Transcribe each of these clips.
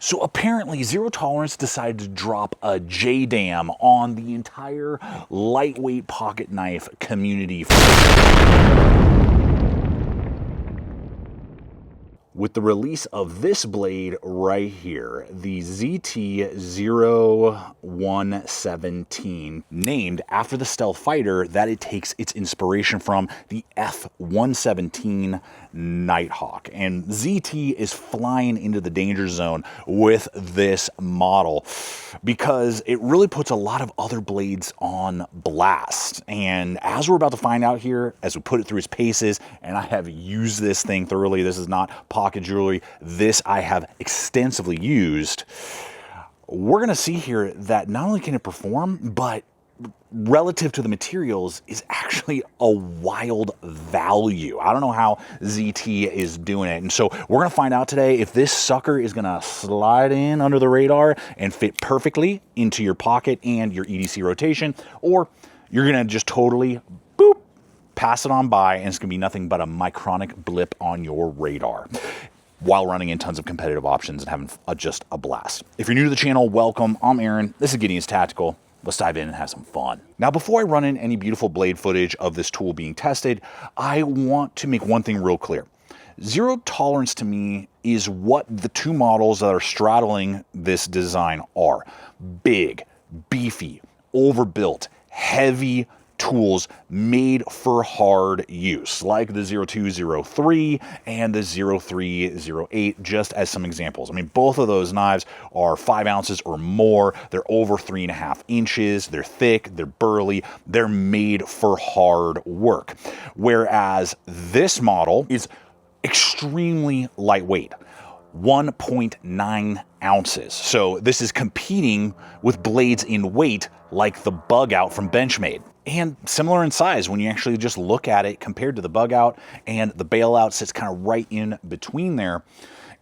So apparently Zero Tolerance decided to drop a JDAM on the entire lightweight pocket knife community. With the release of this blade right here, the ZT-0117, named after the stealth fighter that it takes its inspiration from, the F-117 Nighthawk. And ZT is flying into the danger zone with this model because it really puts a lot of other blades on blast. And as we're about to find out here, as we put it through its paces, and I have used this thing thoroughly, this is not pocket jewelry, this I have extensively used, we're going to see here that not only can it perform, but relative to the materials is actually a wild value. I don't know how ZT is doing it. And so we're going to find out today if this sucker is going to slide in under the radar and fit perfectly into your pocket and your EDC rotation, or you're going to just totally boop, pass it on by, and it's going to be nothing but a micronic blip on your radar while running in tons of competitive options and having just a blast. If you're new to the channel, welcome. I'm Aaron. This is Gideonstactical. Let's dive in and have some fun. Now, before I run in any beautiful blade footage of this tool being tested, I want to make one thing real clear. Zero Tolerance to me is what the two models that are straddling this design are. Big, beefy, overbuilt, heavy tools made for hard use, like the 0203 and the 0308, just as some examples. I mean, both of those knives are 5 ounces or more. They're over 3.5 inches. They're thick, they're burly, they're made for hard work. Whereas this model is extremely lightweight. 1.9 ounces. So this is competing with blades in weight like the BUGOUT from BENCHMADE. And similar in size when you actually just look at it compared to the BUGOUT, and the BAILOUT sits kind of right in between there.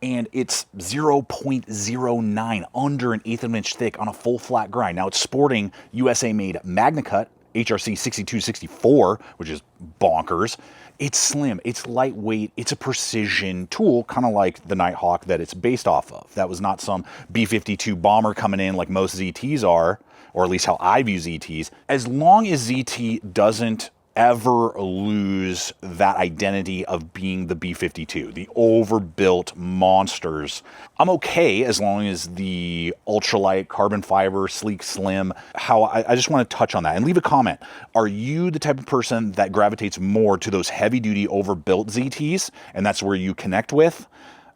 And it's 0.09, under 1/8 of an inch thick on a full flat grind. Now it's sporting USA-made MagnaCut HRC 6264, which is bonkers. It's slim, it's lightweight, it's a precision tool, kind of like the Nighthawk that it's based off of. That was not some B-52 bomber coming in like most ZTs are, or at least how I view ZTs. As long as ZT doesn't ever lose that identity of being the B-52, the overbuilt monsters, I'm okay as long as the ultralight, carbon fiber, sleek, slim, how I just want to touch on that and leave a comment. Are you the type of person that gravitates more to those heavy-duty overbuilt ZTs, and that's where you connect with?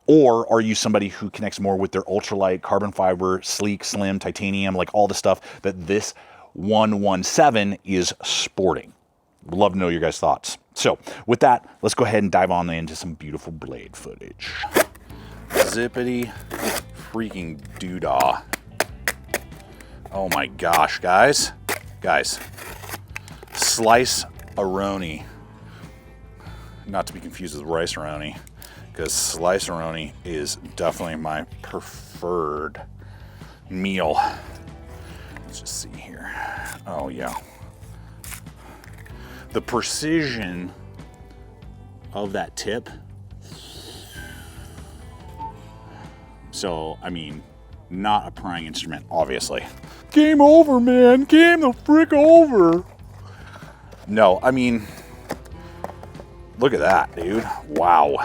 Or are you somebody who connects more with their ultralight, carbon fiber, sleek, slim, titanium, like all the stuff that this 117 is sporting? Would love to know your guys' thoughts. So with that, let's go ahead and dive on into some beautiful blade footage. Zippity freaking doodah. Oh my gosh, guys. Guys, slice-a-roni. Not to be confused with rice-a-roni, because slice-a-roni is definitely my preferred meal. Let's just see here. Oh yeah. The precision of that tip. So, I mean, not a prying instrument, obviously. Game over, man. Game the frick over. No, I mean, look at that, dude. Wow.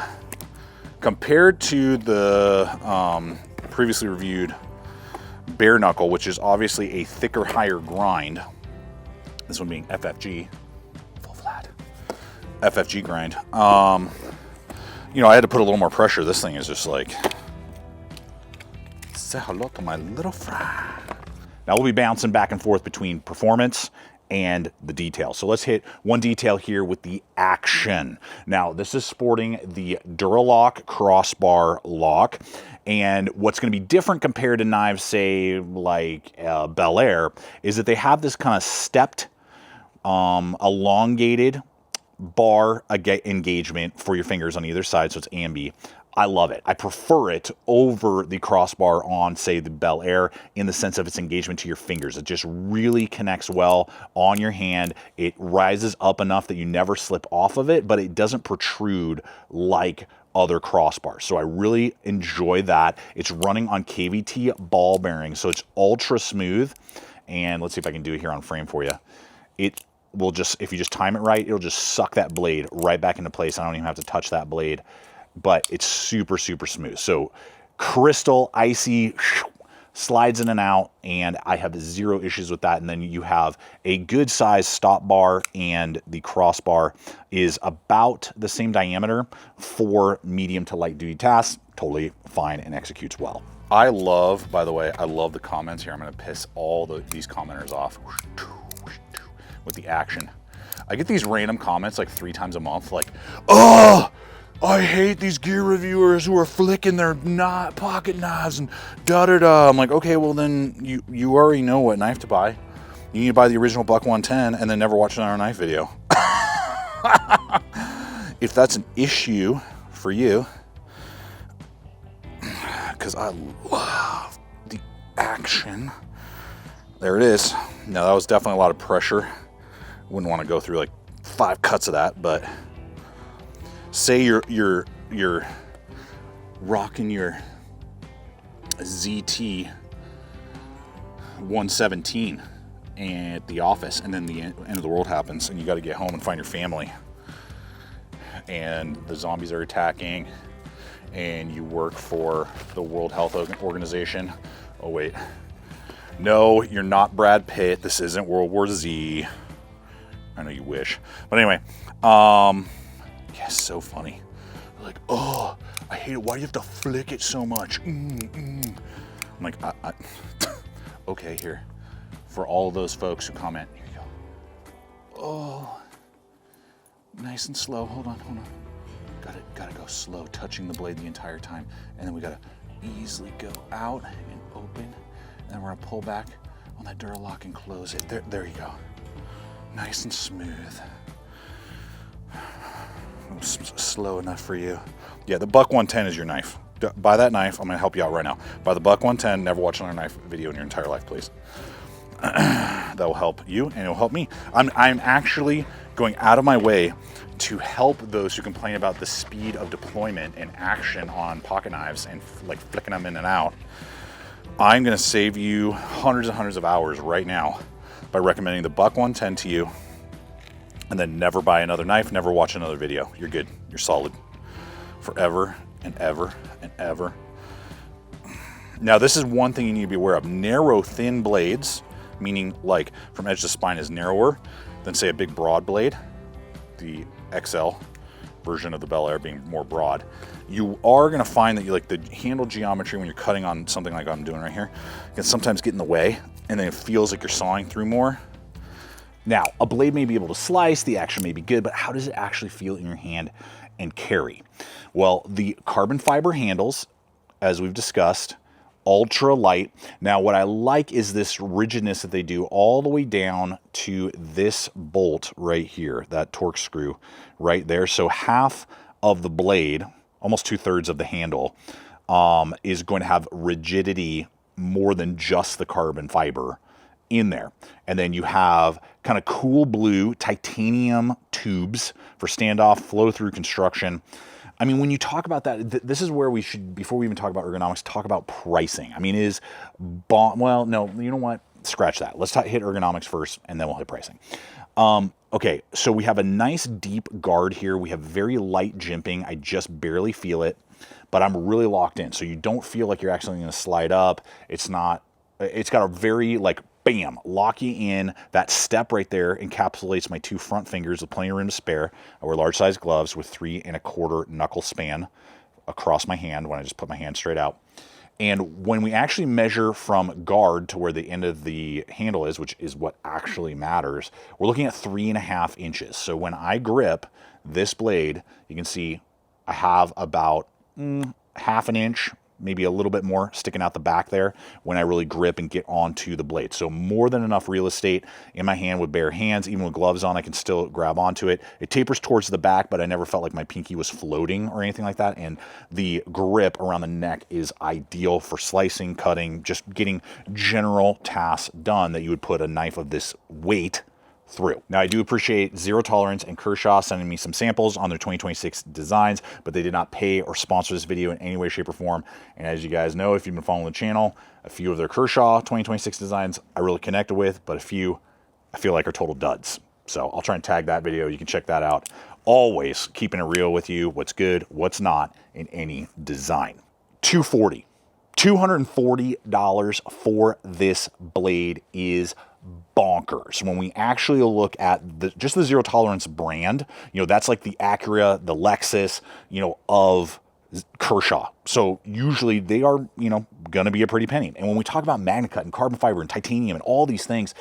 Compared to the previously reviewed bare knuckle, which is obviously a thicker, higher grind. This one being FFG. FFG grind. You know, I had to put a little more pressure. This thing is just like, say hello to my little fry. Now we'll be bouncing back and forth between performance and the detail. So let's hit one detail here with the Action. Now this is sporting the Duralock crossbar lock. And what's going to be different compared to knives, say like Bel Air, is that they have this kind of stepped, elongated bar engagement for your fingers on either side, so it's ambi. I love it. I prefer it over the crossbar on, say, the Bel Air, in the sense of its engagement to your fingers. It just really connects well on your hand. It rises up enough that you never slip off of it, but it doesn't protrude like other crossbars. So I really enjoy that. It's running on KVT ball bearings, so it's ultra smooth. And let's see if I can do it here on frame for you. It will just, if you just time it right, it'll just suck that blade right back into place. I don't even have to touch that blade, but it's super, super smooth. So crystal, icy, slides in and out, and I have zero issues with that. And then you have a good size stop bar, and the crossbar is about the same diameter for medium to light duty tasks. Totally fine and executes well. I love, by the way, I love the comments here. I'm gonna piss all these commenters off with the action. I get these random comments like 3 times a month, like, oh, I hate these gear reviewers who are flicking their pocket knives and da-da-da. I'm like, okay, well then you already know what knife to buy. You need to buy the original Buck 110 and then never watch another knife video. If that's an issue for you, because I love the action. There it is. Now that was definitely a lot of pressure. Wouldn't want to go through like 5 cuts of that, but say you're rocking your ZT 117 at the office, and then the end of the world happens, and you got to get home and find your family, and the zombies are attacking, and you work for the World Health Organization. Oh wait, no, you're not Brad Pitt. This isn't World War Z. I know you wish, but anyway, yeah, so funny. Like, oh, I hate it. Why do you have to flick it so much? I'm like, okay, here, for all of those folks who comment, here you go. Oh, nice and slow. Hold on. Gotta go slow, touching the blade the entire time, and then we gotta easily go out and open, and then we're gonna pull back on that Duralock and close it. There you go. Nice and smooth. Slow enough for you. Yeah, the Buck 110 is your knife. Buy that knife. I'm gonna help you out right now. Buy the Buck 110. Never watch another knife video in your entire life, please. That will help you, and it will help me. I'm actually going out of my way to help those who complain about the speed of deployment and action on pocket knives and like flicking them in and out. I'm gonna save you hundreds and hundreds of hours right now by recommending the Buck 110 to you, and then never buy another knife, never watch another video. You're good, you're solid, forever and ever and ever. Now this is one thing you need to be aware of. Narrow, thin blades, meaning like from edge to spine, is narrower than say a big broad blade, the XL version of the Bel Air being more broad. You are gonna find that you like the handle geometry when you're cutting on something like I'm doing right here, can sometimes get in the way, and then it feels like you're sawing through more. Now, a blade may be able to slice, the action may be good, but how does it actually feel in your hand and carry? Well, the carbon fiber handles, as we've discussed, ultra light. Now, what I like is this rigidness that they do all the way down to this bolt right here, that torque screw right there. So half of the blade, almost 2/3 of the handle, is going to have rigidity more than just the carbon fiber in there. And then you have kind of cool blue titanium tubes for standoff, flow through construction. I mean, when you talk about that, this is where we should, before we even talk about ergonomics, talk about pricing. I mean, well, no, you know what? Scratch that. Let's hit ergonomics first, and then we'll hit pricing. Okay, so we have a nice deep guard here. We have very light jimping. I just barely feel it, but I'm really locked in. So you don't feel like you're actually gonna slide up. It's got a very like, bam, lock you in. That step right there encapsulates my 2 front fingers with plenty of room to spare. I wear large size gloves with 3 1/4 knuckle span across my hand when I just put my hand straight out. And when we actually measure from guard to where the end of the handle is, which is what actually matters, we're looking at 3.5 inches. So when I grip this blade, you can see I have about half an inch, maybe a little bit more sticking out the back there when I really grip and get onto the blade. So more than enough real estate in my hand with bare hands. Even with gloves on, I can still grab onto it. It tapers towards the back, but I never felt like my pinky was floating or anything like that. And the grip around the neck is ideal for slicing, cutting, just getting general tasks done that you would put a knife of this weight through. Now, I do appreciate Zero Tolerance and Kershaw sending me some samples on their 2026 designs, but they did not pay or sponsor this video in any way, shape, or form. And as you guys know, if you've been following the channel, a few of their Kershaw 2026 designs I really connected with, but a few I feel like are total duds. So I'll try and tag that video. You can check that out. Always keeping it real with you, what's good, what's not in any design. $240 for this blade is bonkers. When we actually look at just the Zero Tolerance brand, you know, that's like the Acura, the Lexus, you know, of Kershaw. So usually they are, you know, going to be a pretty penny. And when we talk about MagnaCut and carbon fiber and titanium and all these things,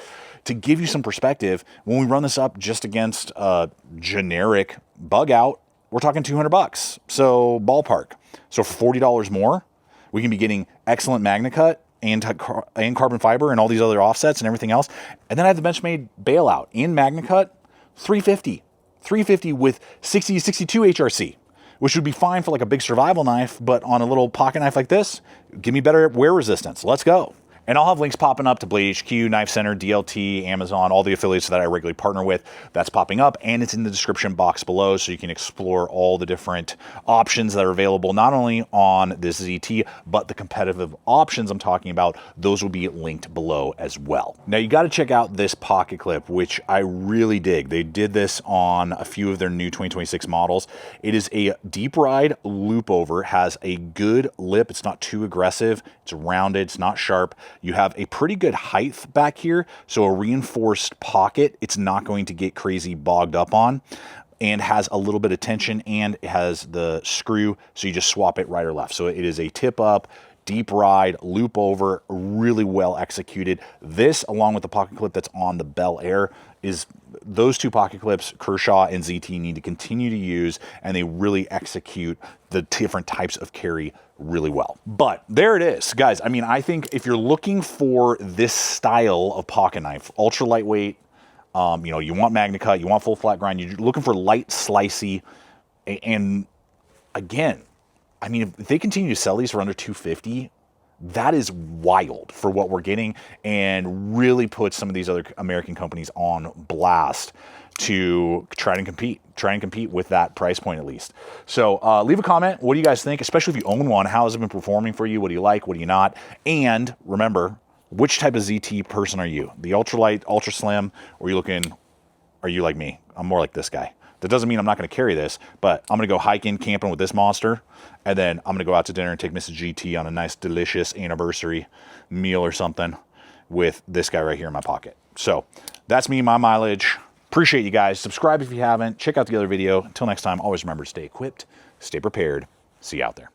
to give you some perspective, when we run this up just against a generic bug out, we're talking $200. So ballpark. So for $40 more, we can be getting excellent MagnaCut and carbon fiber and all these other offsets and everything else. And then I have the BenchMade BAILOut in MagnaCut, $350 with 60 to 62 HRC, which would be fine for like a big survival knife, but on a little pocket knife like this, give me better wear resistance. Let's go. And I'll have links popping up to Blade HQ, Knife Center, DLT, Amazon, all the affiliates that I regularly partner with. That's popping up, and it's in the description box below, so you can explore all the different options that are available, not only on this ZT, but the competitive options I'm talking about. Those will be linked below as well. Now, you got to check out this pocket clip, which I really dig. They did this on a few of their new 2026 models. It is a deep ride loop over, has a good lip. It's not too aggressive. It's rounded. It's not sharp. You have a pretty good height back here, so a reinforced pocket it's not going to get crazy bogged up on, and has a little bit of tension, and it has the screw, so you just swap it right or left. So it is a tip up, deep ride, loop over, really well executed. This, along with the pocket clip that's on the Bel Air, is those two pocket clips Kershaw and ZT need to continue to use, and they really execute the different types of carry really well. But there it is, guys. I mean, I think if you're looking for this style of pocket knife, ultra lightweight, you know, you want MagnaCut, you want full flat grind, you're looking for light, slicey, and again, I mean, if they continue to sell these for under $250, that is wild for what we're getting, and really puts some of these other American companies on blast to try and compete with that price point at least. So leave a comment. What do you guys think? Especially if you own one, how has it been performing for you? What do you like? What do you not? And remember, which type of ZT person are you? The ultralight, ultra slim, or are you like me? I'm more like this guy. That doesn't mean I'm not going to carry this, but I'm going to go hiking, camping with this monster, and then I'm going to go out to dinner and take Mrs. GT on a nice, delicious anniversary meal or something with this guy right here in my pocket. So that's me, my mileage. Appreciate you guys. Subscribe if you haven't. Check out the other video. Until next time, always remember to stay equipped, stay prepared. See you out there.